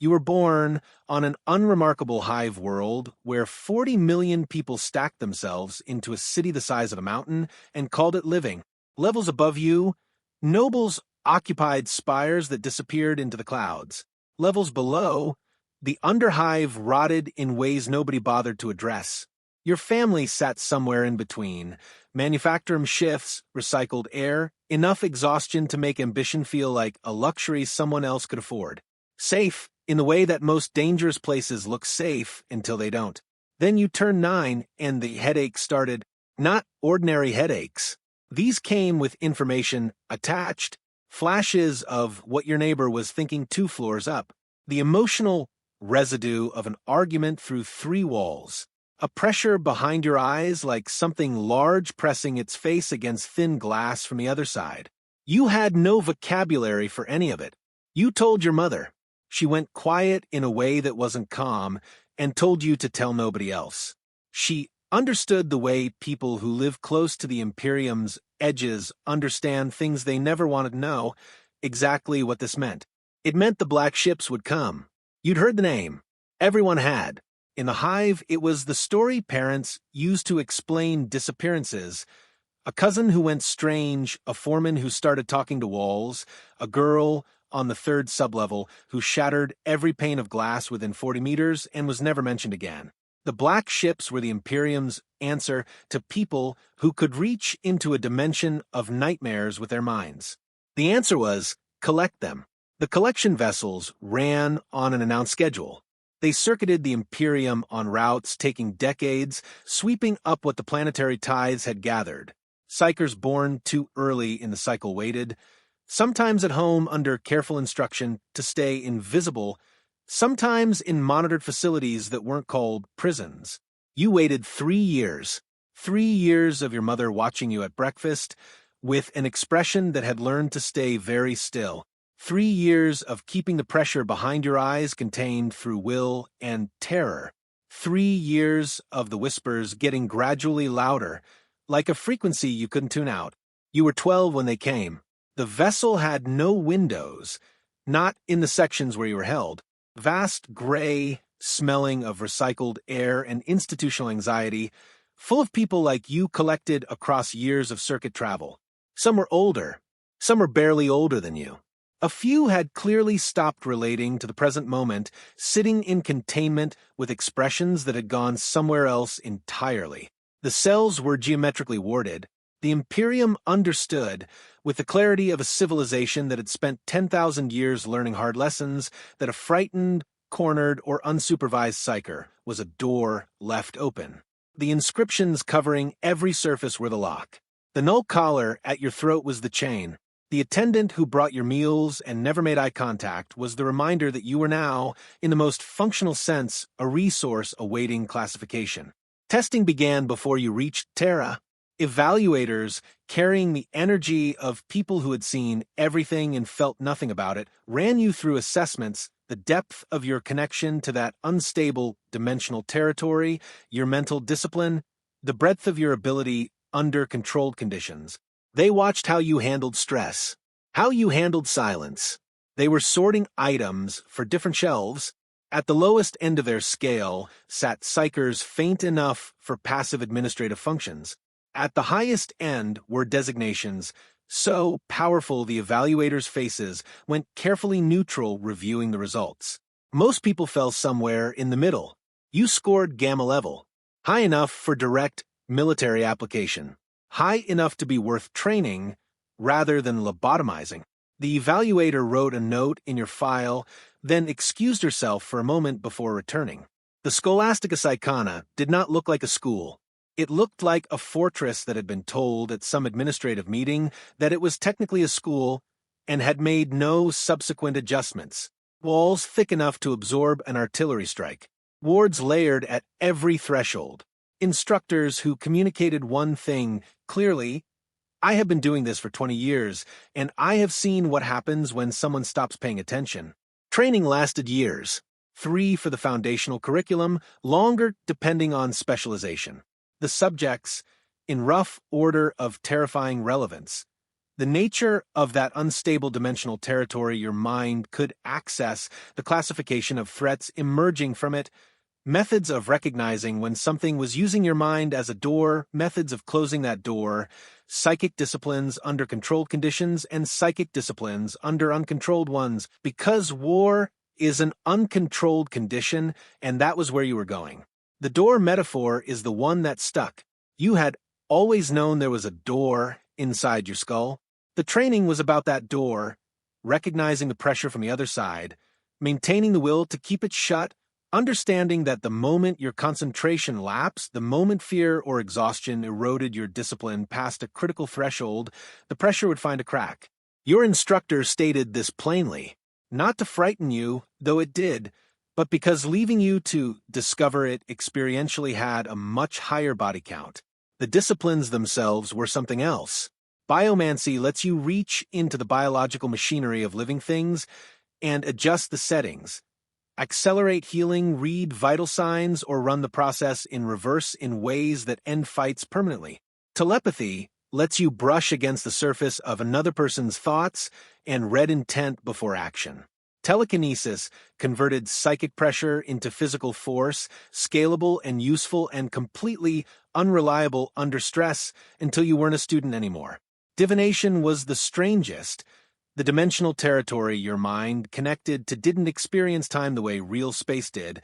You were born on an unremarkable hive world where 40 million people stacked themselves into a city the size of a mountain and called it living. Levels above you, nobles occupied spires that disappeared into the clouds. Levels below, the underhive rotted in ways nobody bothered to address. Your family sat somewhere in between. Manufacturing shifts, recycled air, enough exhaustion to make ambition feel like a luxury someone else could afford. Safe, in the way that most dangerous places look safe until they don't. Then you turned 9 and the headaches started. Not ordinary headaches. These came with information attached, flashes of what your neighbor was thinking 2 floors up. The emotional residue of an argument through 3 walls. A pressure behind your eyes like something large pressing its face against thin glass from the other side. You had no vocabulary for any of it. You told your mother. She went quiet in a way that wasn't calm and told you to tell nobody else. She understood the way people who live close to the Imperium's edges understand things they never wanted to know, exactly what this meant. It meant the black ships would come. You'd heard the name. Everyone had. In the hive, it was the story parents used to explain disappearances. A cousin who went strange, a foreman who started talking to walls, a girl on the 3rd sublevel who shattered every pane of glass within 40 meters and was never mentioned again. The black ships were the Imperium's answer to people who could reach into a dimension of nightmares with their minds. The answer was, collect them. The collection vessels ran on an announced schedule. They circuited the Imperium on routes taking decades, sweeping up what the planetary tides had gathered. Psykers born too early in the cycle waited, sometimes at home under careful instruction to stay invisible, sometimes in monitored facilities that weren't called prisons. You waited 3 years. 3 years of your mother watching you at breakfast, with an expression that had learned to stay very still. 3 years of keeping the pressure behind your eyes contained through will and terror. 3 years of the whispers getting gradually louder, like a frequency you couldn't tune out. You were 12 when they came. The vessel had no windows, not in the sections where you were held. Vast gray, smelling of recycled air and institutional anxiety, full of people like you collected across years of circuit travel. Some were older, some were barely older than you. A few had clearly stopped relating to the present moment, sitting in containment with expressions that had gone somewhere else entirely. The cells were geometrically warded. The Imperium understood, with the clarity of a civilization that had spent 10,000 years learning hard lessons, that a frightened, cornered, or unsupervised psyker was a door left open. The inscriptions covering every surface were the lock. The null collar at your throat was the chain. The attendant who brought your meals and never made eye contact was the reminder that you were now, in the most functional sense, a resource awaiting classification. Testing began before you reached Terra. Evaluators, carrying the energy of people who had seen everything and felt nothing about it, ran you through assessments, the depth of your connection to that unstable dimensional territory, your mental discipline, the breadth of your ability under controlled conditions. They watched how you handled stress, how you handled silence. They were sorting items for different shelves. At the lowest end of their scale sat psychers faint enough for passive administrative functions. At the highest end were designations so powerful the evaluators' faces went carefully neutral reviewing the results. Most people fell somewhere in the middle. You scored gamma level, high enough for direct military application, high enough to be worth training rather than lobotomizing. The evaluator wrote a note in your file, then excused herself for a moment before returning. The Scholastica Psychana did not look like a school. It looked like a fortress that had been told at some administrative meeting that it was technically a school and had made no subsequent adjustments. Walls thick enough to absorb an artillery strike. Wards layered at every threshold. Instructors who communicated one thing clearly: I have been doing this for 20 years, and I have seen what happens when someone stops paying attention. Training lasted years. 3 for the foundational curriculum, longer depending on specialization. The subjects, in rough order of terrifying relevance. The nature of that unstable dimensional territory your mind could access, the classification of threats emerging from it, methods of recognizing when something was using your mind as a door, methods of closing that door, psychic disciplines under controlled conditions, and psychic disciplines under uncontrolled ones, because war is an uncontrolled condition, and that was where you were going. The door metaphor is the one that stuck. You had always known there was a door inside your skull. The training was about that door, recognizing the pressure from the other side, maintaining the will to keep it shut, understanding that the moment your concentration lapsed, the moment fear or exhaustion eroded your discipline past a critical threshold, the pressure would find a crack. Your instructor stated this plainly, not to frighten you, though it did, but because leaving you to discover it experientially had a much higher body count. The disciplines themselves were something else. Biomancy lets you reach into the biological machinery of living things and adjust the settings, accelerate healing, read vital signs, or run the process in reverse in ways that end fights permanently. Telepathy lets you brush against the surface of another person's thoughts and read intent before action. Telekinesis converted psychic pressure into physical force, scalable and useful and completely unreliable under stress until you weren't a student anymore. Divination was the strangest. The dimensional territory your mind connected to didn't experience time the way real space did,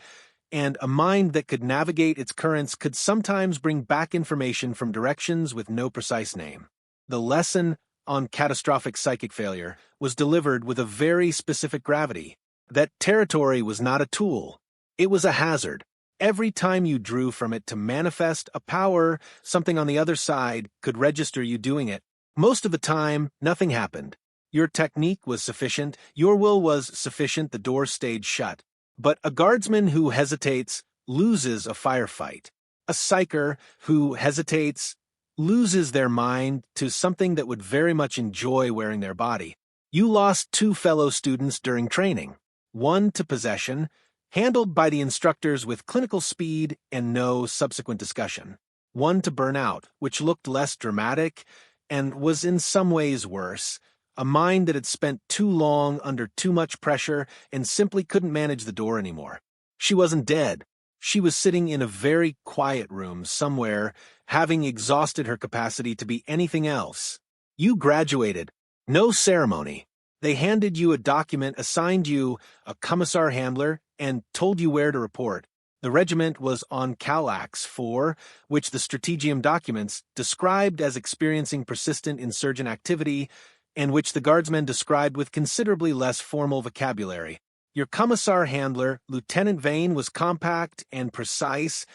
and a mind that could navigate its currents could sometimes bring back information from directions with no precise name. The lesson on catastrophic psychic failure was delivered with a very specific gravity. That territory was not a tool. It was a hazard. Every time you drew from it to manifest a power, something on the other side could register you doing it. Most of the time, nothing happened. Your technique was sufficient, your will was sufficient, the door stayed shut. But a guardsman who hesitates loses a firefight. A psyker who hesitates loses their mind to something that would very much enjoy wearing their body. You lost 2 fellow students during training. One to possession, handled by the instructors with clinical speed and no subsequent discussion. One to burnout, which looked less dramatic and was in some ways worse. A mind that had spent too long under too much pressure and simply couldn't manage the door anymore. She wasn't dead. She was sitting in a very quiet room somewhere, having exhausted her capacity to be anything else. You graduated. No ceremony. They handed you a document, assigned you a commissar handler, and told you where to report. The regiment was on Calax 4, which the Strategium documents described as experiencing persistent insurgent activity, and which the guardsmen described with considerably less formal vocabulary. Your commissar handler, Lieutenant Vane, was compact and precise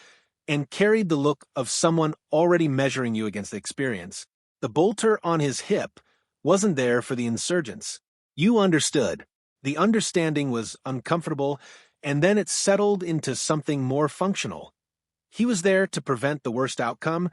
and carried the look of someone already measuring you against the experience. The bolter on his hip wasn't there for the insurgents. You understood. The understanding was uncomfortable, and then it settled into something more functional. He was there to prevent the worst outcome,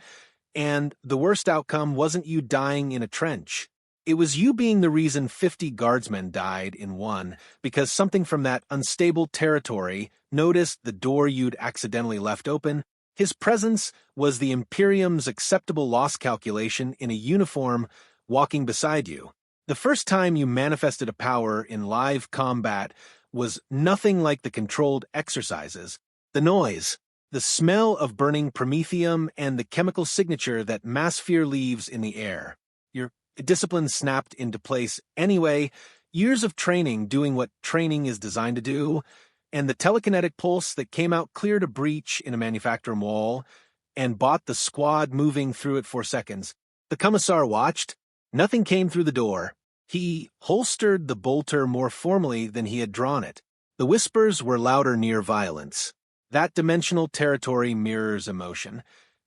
and the worst outcome wasn't you dying in a trench. It was you being the reason 50 guardsmen died in one, because something from that unstable territory noticed the door you'd accidentally left open. His presence was the Imperium's acceptable loss calculation in a uniform walking beside you. The first time you manifested a power in live combat was nothing like the controlled exercises. The noise, the smell of burning promethium, and the chemical signature that mass fear leaves in the air. Your discipline snapped into place anyway, years of training doing what training is designed to do, and the telekinetic pulse that came out cleared a breach in a manufacturing wall and bought the squad moving through it for seconds. The commissar watched. Nothing came through the door. He holstered the bolter more formally than he had drawn it. The whispers were louder near violence. That dimensional territory mirrors emotion,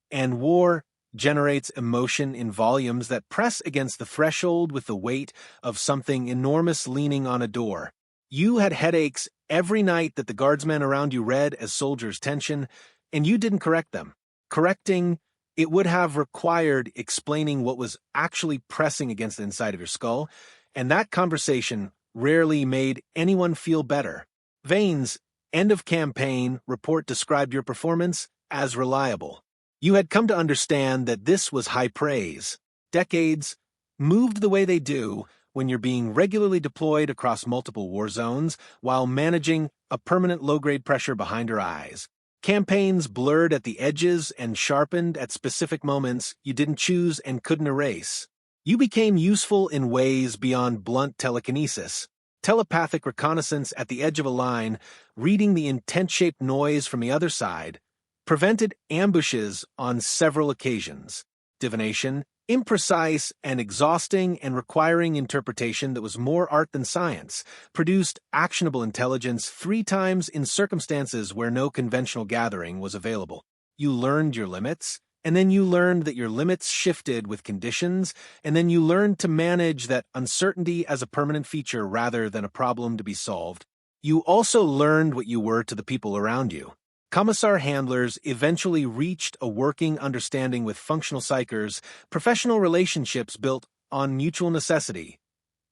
and war generates emotion in volumes that press against the threshold with the weight of something enormous leaning on a door. You had headaches every night that the guardsmen around you read as soldiers' tension, and you didn't correct them. Correcting it would have required explaining what was actually pressing against the inside of your skull, and that conversation rarely made anyone feel better. Vane's end-of-campaign report described your performance as reliable. You had come to understand that this was high praise. Decades moved the way they do when you're being regularly deployed across multiple war zones while managing a permanent low-grade pressure behind your eyes. Campaigns blurred at the edges and sharpened at specific moments you didn't choose and couldn't erase. You became useful in ways beyond blunt telekinesis. Telepathic reconnaissance at the edge of a line, reading the intent-shaped noise from the other side, prevented ambushes on several occasions. Divination, imprecise and exhausting and requiring interpretation that was more art than science, produced actionable intelligence 3 times in circumstances where no conventional gathering was available. You learned your limits, and then you learned that your limits shifted with conditions, and then you learned to manage that uncertainty as a permanent feature rather than a problem to be solved. You also learned what you were to the people around you. Commissar handlers eventually reached a working understanding with functional psychers, professional relationships built on mutual necessity.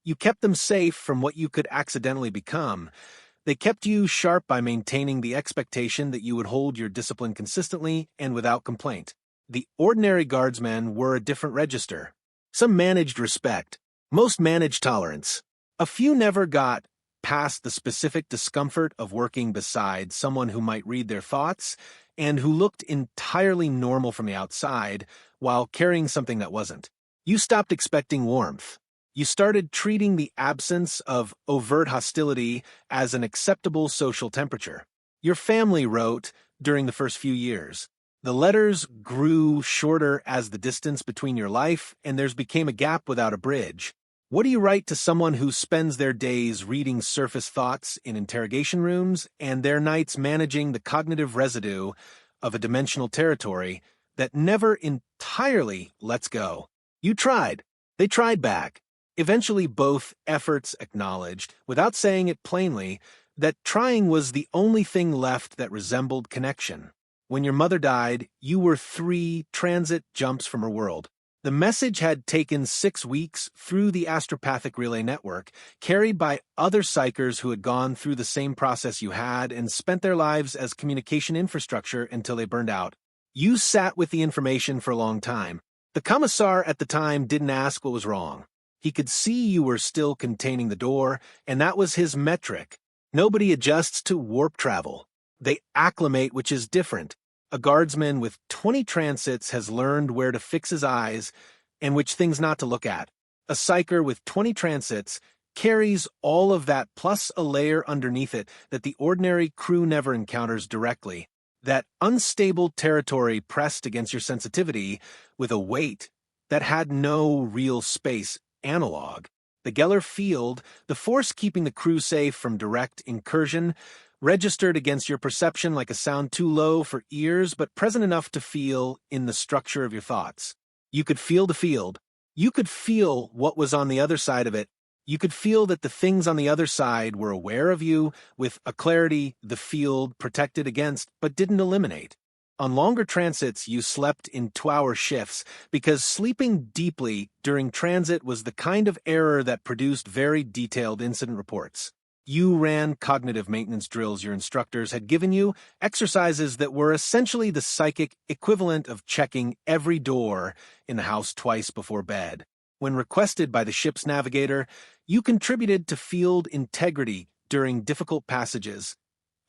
You kept them safe from what you could accidentally become. They kept you sharp by maintaining the expectation that you would hold your discipline consistently and without complaint. The ordinary guardsmen were a different register. Some managed respect, most managed tolerance. A few never got past the specific discomfort of working beside someone who might read their thoughts and who looked entirely normal from the outside while carrying something that wasn't. You stopped expecting warmth. You started treating the absence of overt hostility as an acceptable social temperature. Your family wrote during the first few years. The letters grew shorter as the distance between your life and theirs became a gap without a bridge. What do you write to someone who spends their days reading surface thoughts in interrogation rooms and their nights managing the cognitive residue of a dimensional territory that never entirely lets go? You tried. They tried back. Eventually both efforts acknowledged, without saying it plainly, that trying was the only thing left that resembled connection. When your mother died, you were 3 transit jumps from her world. The message had taken 6 weeks through the astropathic relay network, carried by other psychers who had gone through the same process you had and spent their lives as communication infrastructure until they burned out. You sat with the information for a long time. The commissar at the time didn't ask what was wrong. He could see you were still containing the door, and that was his metric. Nobody adjusts to warp travel. They acclimate, which is different. A guardsman with 20 transits has learned where to fix his eyes and which things not to look at. A psyker with 20 transits carries all of that plus a layer underneath it that the ordinary crew never encounters directly. That unstable territory pressed against your sensitivity with a weight that had no real space analog. The Geller field, the force keeping the crew safe from direct incursion, registered against your perception like a sound too low for ears but present enough to feel in the structure of your thoughts. You could feel the field. You could feel what was on the other side of it. You could feel that the things on the other side were aware of you with a clarity the field protected against but didn't eliminate. On longer transits, you slept in 2-hour shifts because sleeping deeply during transit was the kind of error that produced very detailed incident reports. You ran cognitive maintenance drills your instructors had given you, exercises that were essentially the psychic equivalent of checking every door in the house twice before bed. When requested by the ship's navigator, you contributed to field integrity during difficult passages,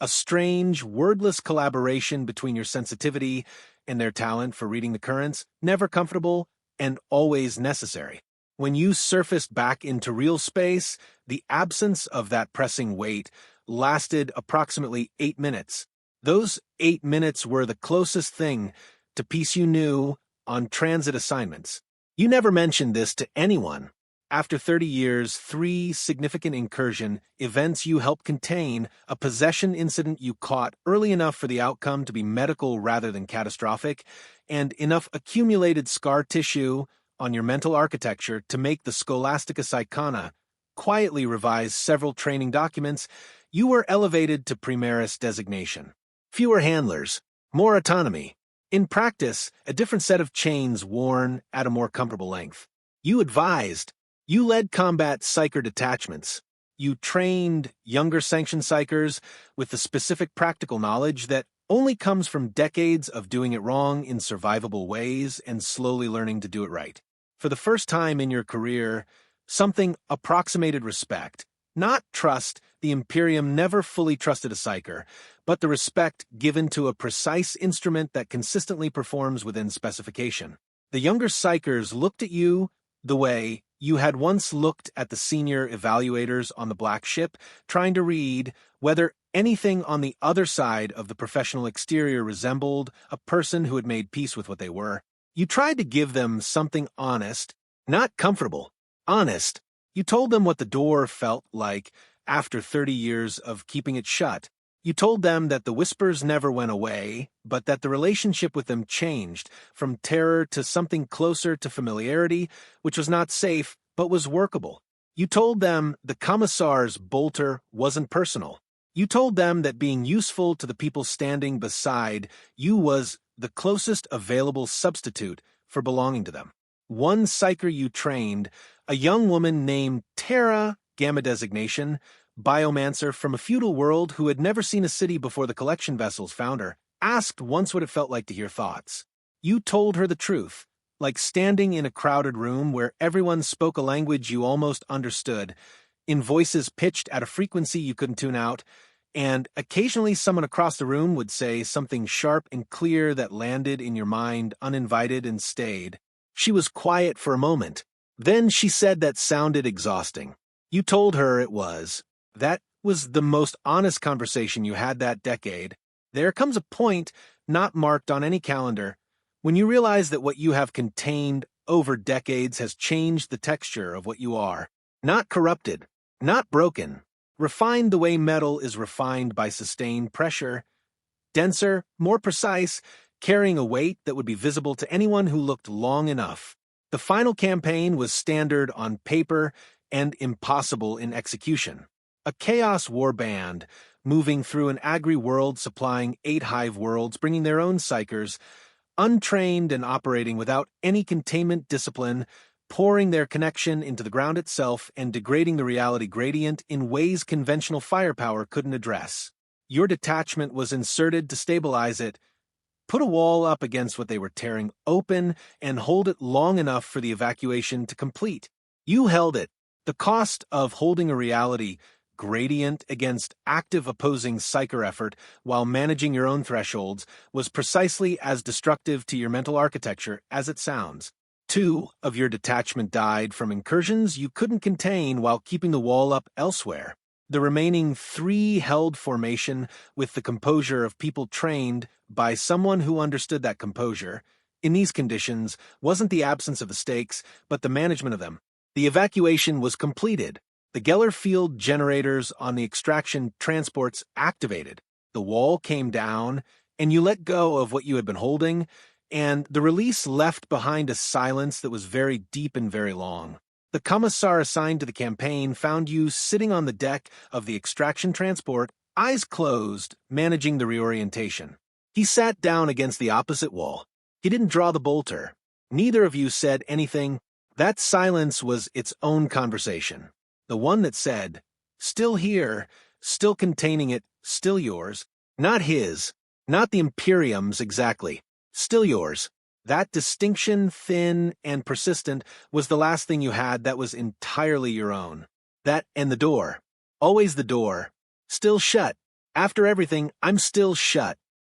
a strange, wordless collaboration between your sensitivity and their talent for reading the currents, never comfortable and always necessary. When you surfaced back into real space, the absence of that pressing weight lasted approximately 8 minutes. Those 8 minutes were the closest thing to peace you knew on transit assignments. You never mentioned this to anyone. After 30 years, 3 significant incursion events you helped contain, a possession incident you caught early enough for the outcome to be medical rather than catastrophic, and enough accumulated scar tissue on your mental architecture to make the Scholastica Psychana quietly revise several training documents, you were elevated to Primaris designation. Fewer handlers, more autonomy. In practice, a different set of chains worn at a more comfortable length. You advised. You led combat psyker detachments. You trained younger Sanctioned Psykers with the specific practical knowledge that only comes from decades of doing it wrong in survivable ways and slowly learning to do it right. For the first time in your career, something approximated respect. Not trust, the Imperium never fully trusted a Psyker, but the respect given to a precise instrument that consistently performs within specification. The younger Psykers looked at you the way you had once looked at the senior evaluators on the Black Ship, trying to read whether anything on the other side of the professional exterior resembled a person who had made peace with what they were. You tried to give them something honest, not comfortable, honest. You told them what the door felt like after 30 years of keeping it shut. You told them that the whispers never went away, but that the relationship with them changed from terror to something closer to familiarity, which was not safe, but was workable. You told them the Commissar's bolter wasn't personal. You told them that being useful to the people standing beside you was the closest available substitute for belonging to them. One Psyker you trained, a young woman named Terra, Gamma designation, biomancer from a feudal world who had never seen a city before the collection vessels found her, asked once what it felt like to hear thoughts. You told her the truth, like standing in a crowded room where everyone spoke a language you almost understood, in voices pitched at a frequency you couldn't tune out, and occasionally someone across the room would say something sharp and clear that landed in your mind uninvited and stayed. She was quiet for a moment. Then she said that sounded exhausting. You told her it was. That was the most honest conversation you had that decade. There comes a point, not marked on any calendar, when you realize that what you have contained over decades has changed the texture of what you are. Not corrupted, not broken, refined the way metal is refined by sustained pressure, denser, more precise, carrying a weight that would be visible to anyone who looked long enough. The final campaign was standard on paper and impossible in execution. A chaos war band, moving through an agri world supplying 8 hive worlds, bringing their own Psykers, untrained and operating without any containment discipline, pouring their connection into the ground itself and degrading the reality gradient in ways conventional firepower couldn't address. Your detachment was inserted to stabilize it, put a wall up against what they were tearing open, and hold it long enough for the evacuation to complete. You held it. The cost of holding a reality gradient against active opposing Psyker effort while managing your own thresholds was precisely as destructive to your mental architecture as it sounds. 2 of your detachment died from incursions you couldn't contain while keeping the wall up elsewhere. The remaining 3 held formation with the composure of people trained by someone who understood that composure. In these conditions, wasn't the absence of the stakes, but the management of them. The evacuation was completed. The Geller field generators on the extraction transports activated. The wall came down, and you let go of what you had been holding, and the release left behind a silence that was very deep and very long. The commissar assigned to the campaign found you sitting on the deck of the extraction transport, eyes closed, managing the reorientation. He sat down against the opposite wall. He didn't draw the bolter. Neither of you said anything. That silence was its own conversation. The one that said, still here, still containing it, still yours. Not his, not the Imperium's exactly. Still yours. That distinction, thin and persistent, was the last thing you had that was entirely your own. That and the door. Always the door. Still shut. After everything, I'm still shut.